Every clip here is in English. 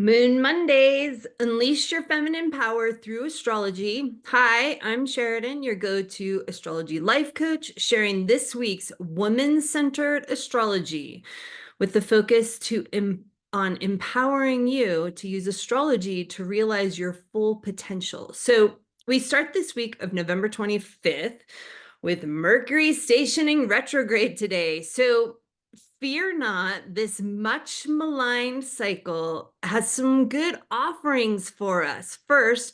Moon Mondays, unleash your feminine power through astrology. Hi, I'm Sheridan, your go-to astrology life coach, sharing this week's woman-centered astrology with the focus on empowering you to use astrology to realize your full potential. So we start this week of November 25th with Mercury stationing retrograde today. So fear not, this much maligned cycle has some good offerings for us. First,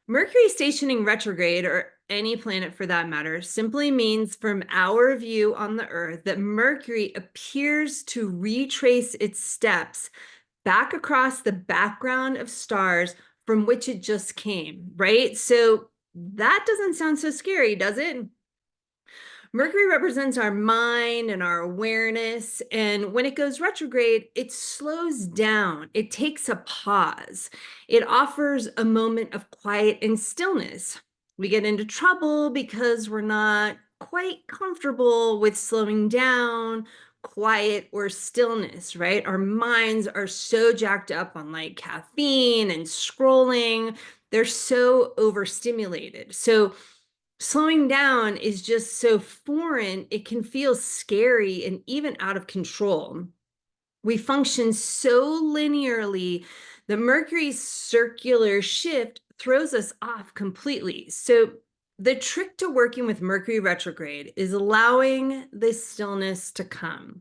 Mercury stationing retrograde, or any planet for that matter, simply means from our view on the Earth that Mercury appears to retrace its steps back across the background of stars from which it just came, right? So that doesn't sound so scary, does it? Mercury represents our mind and our awareness. And when it goes retrograde, it slows down. It takes a pause. It offers a moment of quiet and stillness. We get into trouble because we're not quite comfortable with slowing down, quiet, or stillness, right? Our minds are so jacked up on like caffeine and scrolling. They're so overstimulated. So slowing down is just so foreign, it can feel scary and even out of control. We function so linearly that Mercury's circular shift throws us off completely. So the trick to working with Mercury retrograde is allowing the stillness to come.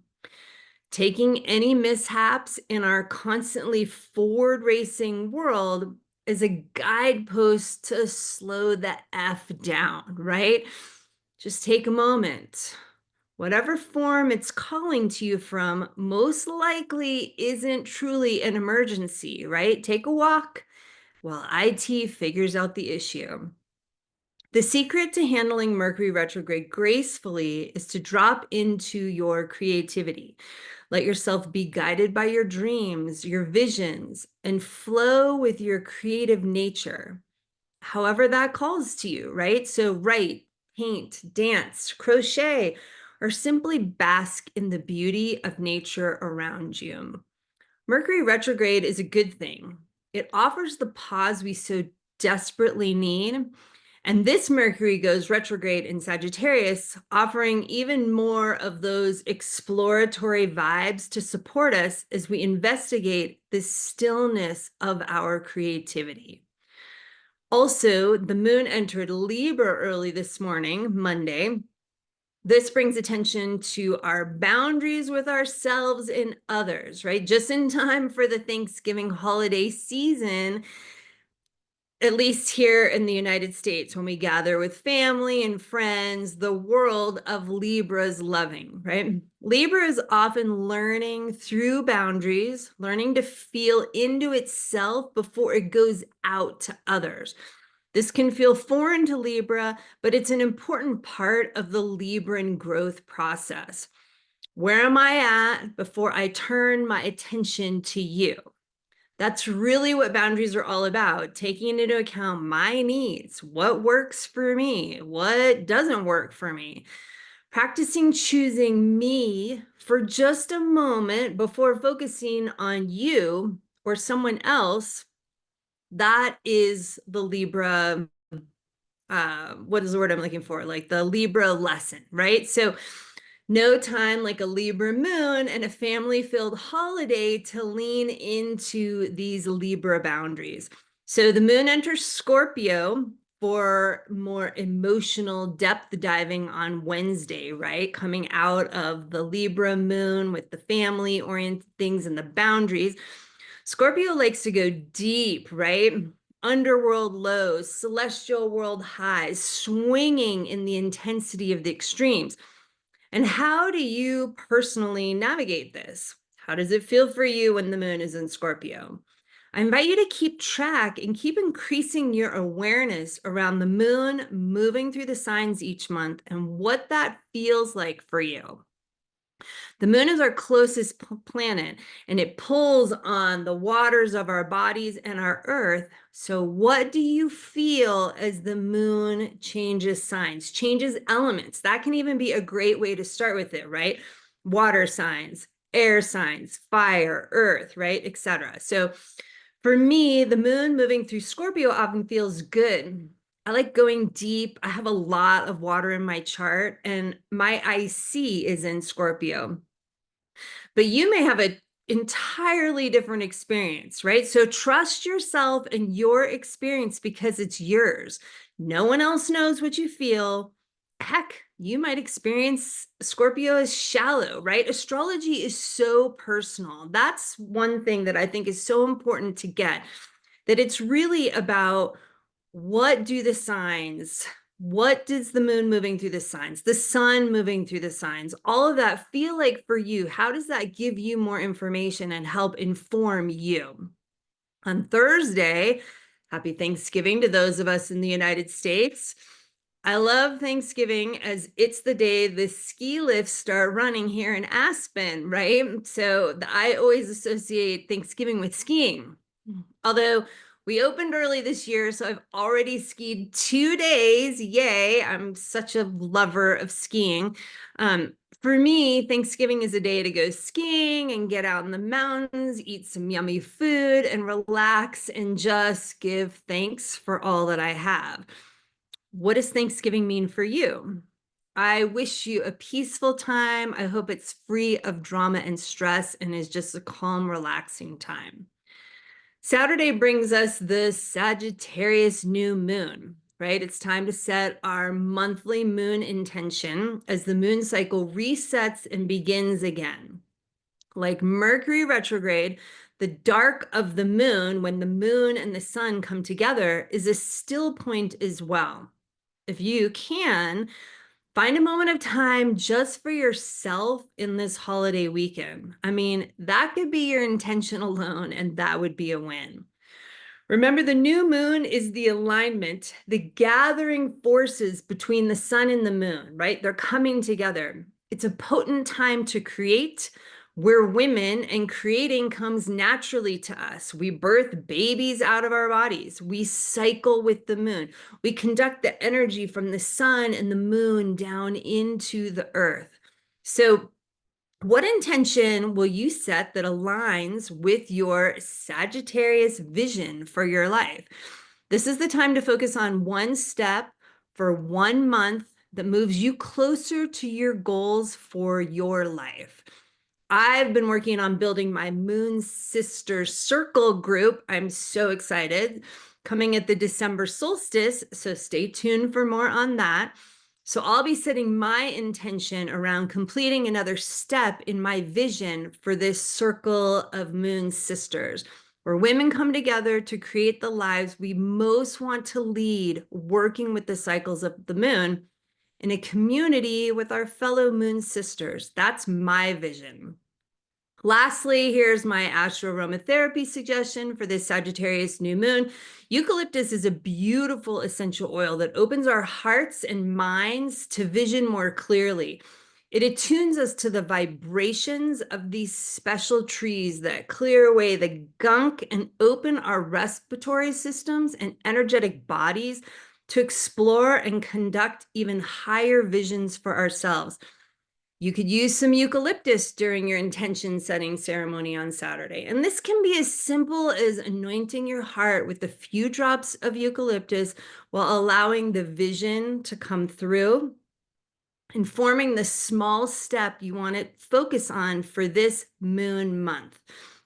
Taking any mishaps in our constantly forward racing world is a guidepost to slow the F down, right? Just take a moment. Whatever form it's calling to you from most likely isn't truly an emergency, right? Take a walk while IT figures out the issue. The secret to handling Mercury retrograde gracefully is to drop into your creativity. Let yourself be guided by your dreams, your visions, and flow with your creative nature, however that calls to you, right? So write, paint, dance, crochet, or simply bask in the beauty of nature around you. Mercury retrograde is a good thing. It offers the pause we so desperately need. And this Mercury goes retrograde in Sagittarius, offering even more of those exploratory vibes to support us as we investigate the stillness of our creativity. Also, the moon entered Libra early this morning, Monday. This brings attention to our boundaries with ourselves and others, right? Just in time for the Thanksgiving holiday season, at least here in the United States, when we gather with family and friends, the world of Libra's loving, right? Libra is often learning through boundaries, learning to feel into itself before it goes out to others. This can feel foreign to Libra, but it's an important part of the Libran growth process. Where am I at before I turn my attention to you? That's really what boundaries are all about, taking into account my needs, what works for me, what doesn't work for me. Practicing choosing me for just a moment before focusing on you or someone else, that is the Libra, what is the word I'm looking for? Like the Libra lesson, right? So no time like a Libra moon and a family-filled holiday to lean into these Libra boundaries. So the moon enters Scorpio for more emotional depth diving on Wednesday, right? Coming out of the Libra moon with the family-oriented things and the boundaries. Scorpio likes to go deep, right? Underworld lows, celestial world highs, swinging in the intensity of the extremes. And how do you personally navigate this? How does it feel for you when the moon is in Scorpio? I invite you to keep track and keep increasing your awareness around the moon moving through the signs each month and what that feels like for you. The moon is our closest planet, and it pulls on the waters of our bodies and our earth. So what do you feel as the moon changes signs, changes elements? That can even be a great way to start with it, right? Water signs, air signs, fire, earth, right, etc. So For me, the moon moving through Scorpio often feels good. I like going deep. I have a lot of water in my chart, and my IC is in Scorpio. But you may have an entirely different experience, right? So trust yourself and your experience because it's yours. No one else knows what you feel. Heck, you might experience Scorpio as shallow, right? Astrology is so personal. That's one thing that I think is so important to get, that it's really about what do the signs, what does the moon moving through the signs, the sun moving through the signs, all of that feel like for you? How does that give you more information and help inform you? On Thursday, happy Thanksgiving to those of us in the United States. I love Thanksgiving as it's the day the ski lifts start running here in Aspen, right? So I always associate Thanksgiving with skiing. Although we opened early this year, so I've already skied 2 days. Yay, I'm such a lover of skiing. For me, Thanksgiving is a day to go skiing and get out in the mountains, eat some yummy food, and relax and just give thanks for all that I have. What does Thanksgiving mean for you? I wish you a peaceful time. I hope it's free of drama and stress and is just a calm, relaxing time. Saturday brings us the Sagittarius new moon, right? It's time to set our monthly moon intention as the moon cycle resets and begins again. Like Mercury retrograde, the dark of the moon, when the moon and the sun come together, is a still point as well. If you can, find a moment of time just for yourself in this holiday weekend. I mean, that could be your intention alone, and that would be a win. Remember, the new moon is the alignment, the gathering forces between the sun and the moon, right? They're coming together. It's a potent time to create. We're women, and creating comes naturally to us. We birth babies out of our bodies. We cycle with the moon. We conduct the energy from the sun and the moon down into the earth. So what intention will you set that aligns with your Sagittarius vision for your life? This is the time to focus on one step for 1 month that moves you closer to your goals for your life. I've been working on building my Moon Sister Circle group. I'm so excited. Coming at the December solstice, so stay tuned for more on that. So I'll be setting my intention around completing another step in my vision for this circle of Moon Sisters, where women come together to create the lives we most want to lead, working with the cycles of the moon in a community with our fellow Moon Sisters. That's my vision. Lastly, here's my astro aromatherapy suggestion for this Sagittarius new moon. Eucalyptus is a beautiful essential oil that opens our hearts and minds to vision more clearly. It attunes us to the vibrations of these special trees that clear away the gunk and open our respiratory systems and energetic bodies to explore and conduct even higher visions for ourselves. You could use some eucalyptus during your intention setting ceremony on Saturday. And this can be as simple as anointing your heart with a few drops of eucalyptus while allowing the vision to come through and forming the small step you want to focus on for this moon month.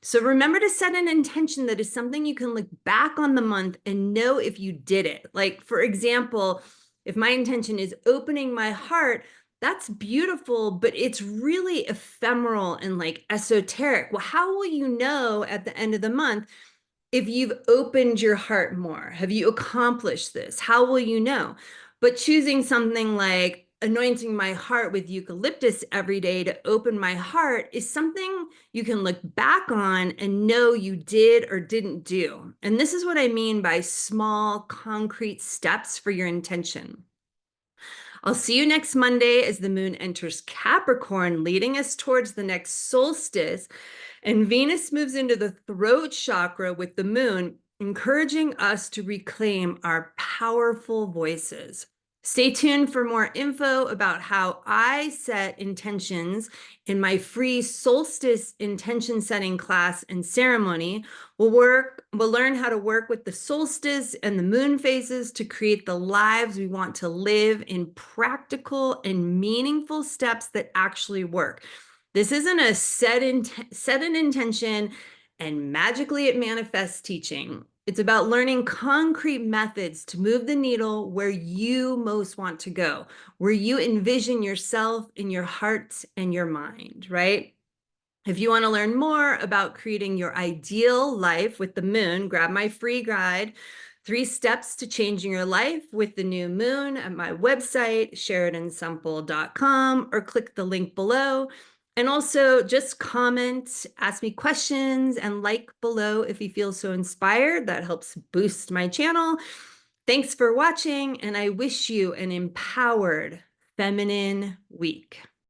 So remember to set an intention that is something you can look back on the month and know if you did it. Like, for example, if my intention is opening my heart, that's beautiful, but it's really ephemeral and like esoteric. Well, how will you know at the end of the month if you've opened your heart more? Have you accomplished this? How will you know? But choosing something like anointing my heart with eucalyptus every day to open my heart is something you can look back on and know you did or didn't do. And this is what I mean by small, concrete steps for your intention. I'll see you next Monday as the moon enters Capricorn, leading us towards the next solstice. And Venus moves into the throat chakra with the moon, encouraging us to reclaim our powerful voices. Stay tuned for more info about how I set intentions in my free solstice intention setting class and ceremony. We'll learn how to work with the solstice and the moon phases to create the lives we want to live in practical and meaningful steps that actually work. This isn't a set an intention and magically it manifests teaching. It's about learning concrete methods to move the needle where you most want to go, where you envision yourself in your heart and your mind, right? If you want to learn more about creating your ideal life with the moon, grab my free guide, 3 Steps to Changing Your Life with the New Moon at my website, SheridanSemple.com, or click the link below. And also just comment, ask me questions, and like below if you feel so inspired. That helps boost my channel. Thanks for watching, and I wish you an empowered feminine week.